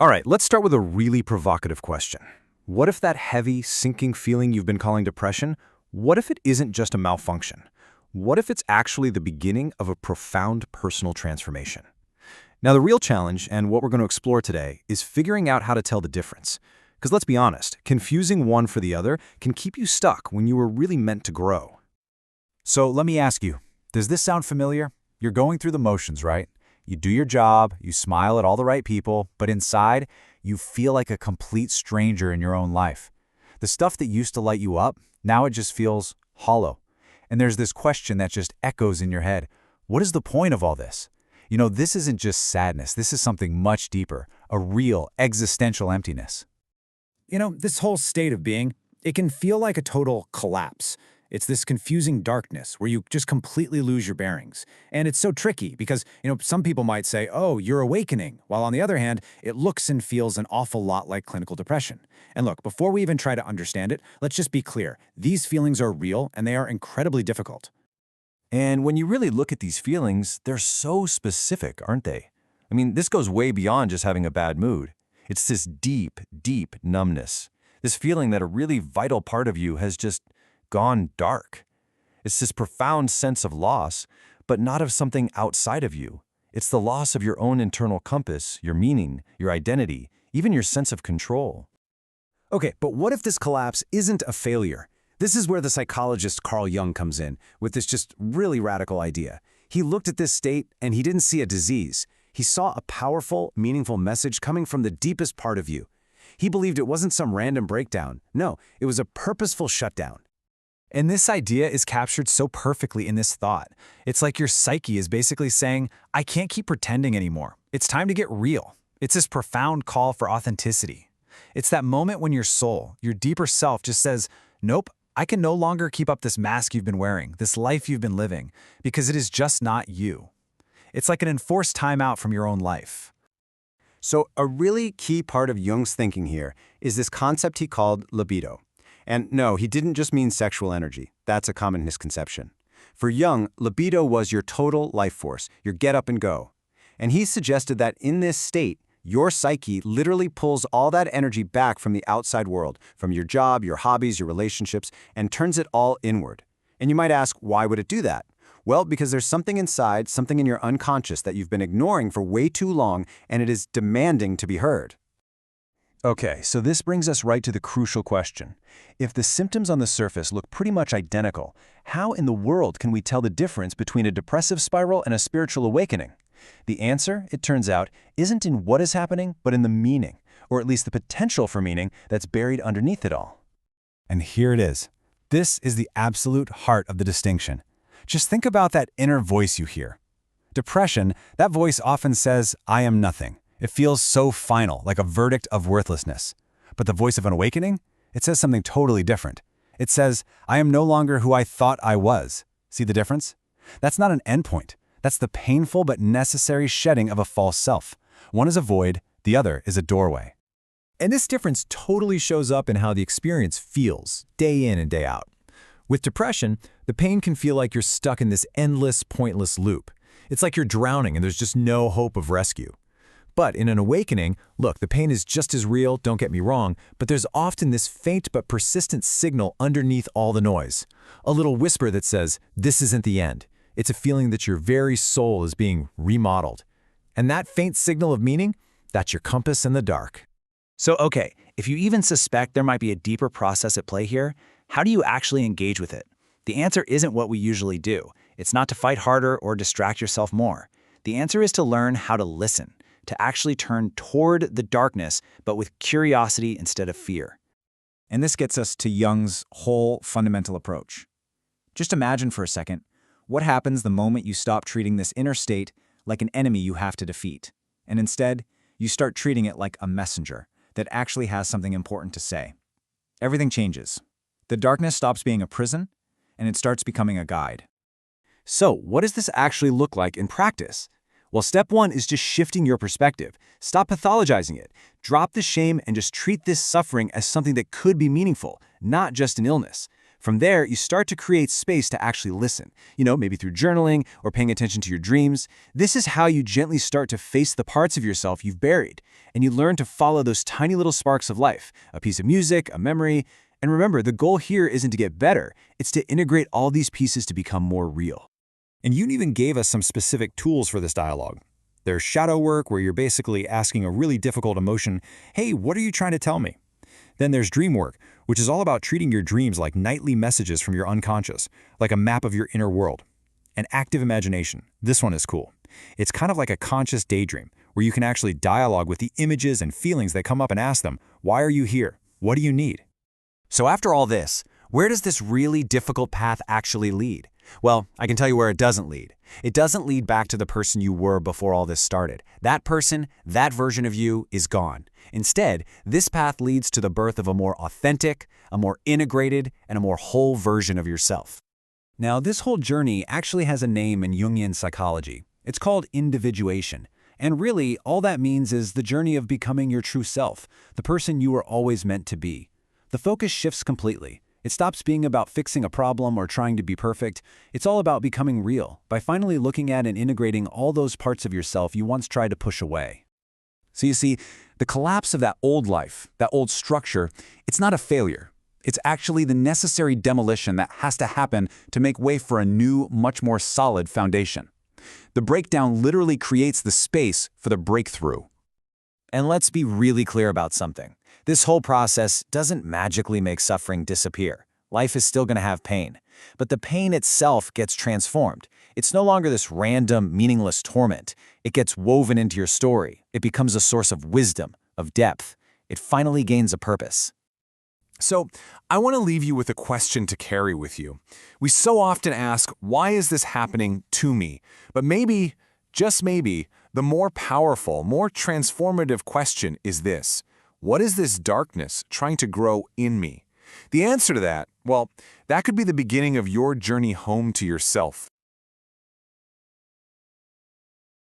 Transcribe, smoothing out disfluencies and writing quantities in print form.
All right, let's start with a really provocative question. What if that heavy, sinking feeling you've been calling depression, what if it isn't just a malfunction? What if it's actually the beginning of a profound personal transformation? Now, the real challenge, and what we're going to explore today, is figuring out how to tell the difference. Because let's be honest, confusing one for the other can keep you stuck when you were really meant to grow. So let me ask you, does this sound familiar? You're going through the motions, right? You do your job, you smile at all the right people, but inside, you feel like a complete stranger in your own life. The stuff that used to light you up, now it just feels hollow. And there's this question that just echoes in your head. What is the point of all this? You know, this isn't just sadness. This is something much deeper, a real existential emptiness. This whole state of being, it can feel like a total collapse. It's this confusing darkness where you just completely lose your bearings. And it's so tricky because, some people might say, oh, you're awakening, while on the other hand, it looks and feels an awful lot like clinical depression. And look, before we even try to understand it, let's just be clear. These feelings are real and they are incredibly difficult. And when you really look at these feelings, they're so specific, aren't they? I mean, this goes way beyond just having a bad mood. It's this deep, deep numbness. This feeling that a really vital part of you has just gone dark. It's this profound sense of loss, but not of something outside of you. It's the loss of your own internal compass, your meaning, your identity, even your sense of control. Okay, but what if this collapse isn't a failure? This is where the psychologist Carl Jung comes in with this just really radical idea. He looked at this state and he didn't see a disease. He saw a powerful, meaningful message coming from the deepest part of you. He believed it wasn't some random breakdown. No, it was a purposeful shutdown. And this idea is captured so perfectly in this thought. It's like your psyche is basically saying, I can't keep pretending anymore. It's time to get real. It's this profound call for authenticity. It's that moment when your soul, your deeper self just says, nope, I can no longer keep up this mask you've been wearing, this life you've been living, because it is just not you. It's like an enforced timeout from your own life. So a really key part of Jung's thinking here is this concept he called libido. And no, he didn't just mean sexual energy. That's a common misconception. For Jung, libido was your total life force, your get up and go. And he suggested that in this state, your psyche literally pulls all that energy back from the outside world, from your job, your hobbies, your relationships, and turns it all inward. And you might ask, why would it do that? Well, because there's something inside, something in your unconscious that you've been ignoring for way too long, and it is demanding to be heard. Okay, so this brings us right to the crucial question. If the symptoms on the surface look pretty much identical, how in the world can we tell the difference between a depressive spiral and a spiritual awakening? The answer, it turns out, isn't in what is happening, but in the meaning, or at least the potential for meaning that's buried underneath it all. And here it is. This is the absolute heart of the distinction. Just think about that inner voice you hear. Depression, that voice often says, I am nothing. It feels so final, like a verdict of worthlessness. But the voice of an awakening? It says something totally different. It says, I am no longer who I thought I was. See the difference? That's not an endpoint. That's the painful but necessary shedding of a false self. One is a void, the other is a doorway. And this difference totally shows up in how the experience feels, day in and day out. With depression, the pain can feel like you're stuck in this endless, pointless loop. It's like you're drowning and there's just no hope of rescue. But in an awakening, look, the pain is just as real, don't get me wrong, but there's often this faint but persistent signal underneath all the noise. A little whisper that says, this isn't the end. It's a feeling that your very soul is being remodeled. And that faint signal of meaning, that's your compass in the dark. So, okay, if you even suspect there might be a deeper process at play here, how do you actually engage with it? The answer isn't what we usually do. It's not to fight harder or distract yourself more. The answer is to learn how to listen, to actually turn toward the darkness, but with curiosity instead of fear. And this gets us to Jung's whole fundamental approach. Just imagine for a second, what happens the moment you stop treating this inner state like an enemy you have to defeat, and instead, you start treating it like a messenger that actually has something important to say. Everything changes. The darkness stops being a prison, and it starts becoming a guide. So, what does this actually look like in practice? Well, step one is just shifting your perspective. Stop pathologizing it. Drop the shame and just treat this suffering as something that could be meaningful, not just an illness. From there, you start to create space to actually listen, maybe through journaling or paying attention to your dreams. This is how you gently start to face the parts of yourself you've buried, and you learn to follow those tiny little sparks of life, a piece of music, a memory. And remember, the goal here isn't to get better, it's to integrate all these pieces to become more real. And Jung even gave us some specific tools for this dialogue. There's shadow work, where you're basically asking a really difficult emotion, hey, what are you trying to tell me? Then there's dream work, which is all about treating your dreams like nightly messages from your unconscious, like a map of your inner world. And active imagination, this one is cool. It's kind of like a conscious daydream, where you can actually dialogue with the images and feelings that come up and ask them, why are you here? What do you need? So after all this, where does this really difficult path actually lead? Well, I can tell you where it doesn't lead. It doesn't lead back to the person you were before all this started. That person, that version of you, is gone. Instead, this path leads to the birth of a more authentic, a more integrated, and a more whole version of yourself. Now, this whole journey actually has a name in Jungian psychology. It's called individuation. And really, all that means is the journey of becoming your true self, the person you were always meant to be. The focus shifts completely. It stops being about fixing a problem or trying to be perfect. It's all about becoming real, by finally looking at and integrating all those parts of yourself you once tried to push away. So you see, the collapse of that old life, that old structure, it's not a failure. It's actually the necessary demolition that has to happen to make way for a new, much more solid foundation. The breakdown literally creates the space for the breakthrough. And let's be really clear about something. This whole process doesn't magically make suffering disappear. Life is still going to have pain. But the pain itself gets transformed. It's no longer this random, meaningless torment. It gets woven into your story. It becomes a source of wisdom, of depth. It finally gains a purpose. So, I want to leave you with a question to carry with you. We so often ask, why is this happening to me? But maybe, just maybe, the more powerful, more transformative question is this: what is this darkness trying to grow in me? The answer to that, well, that could be the beginning of your journey home to yourself,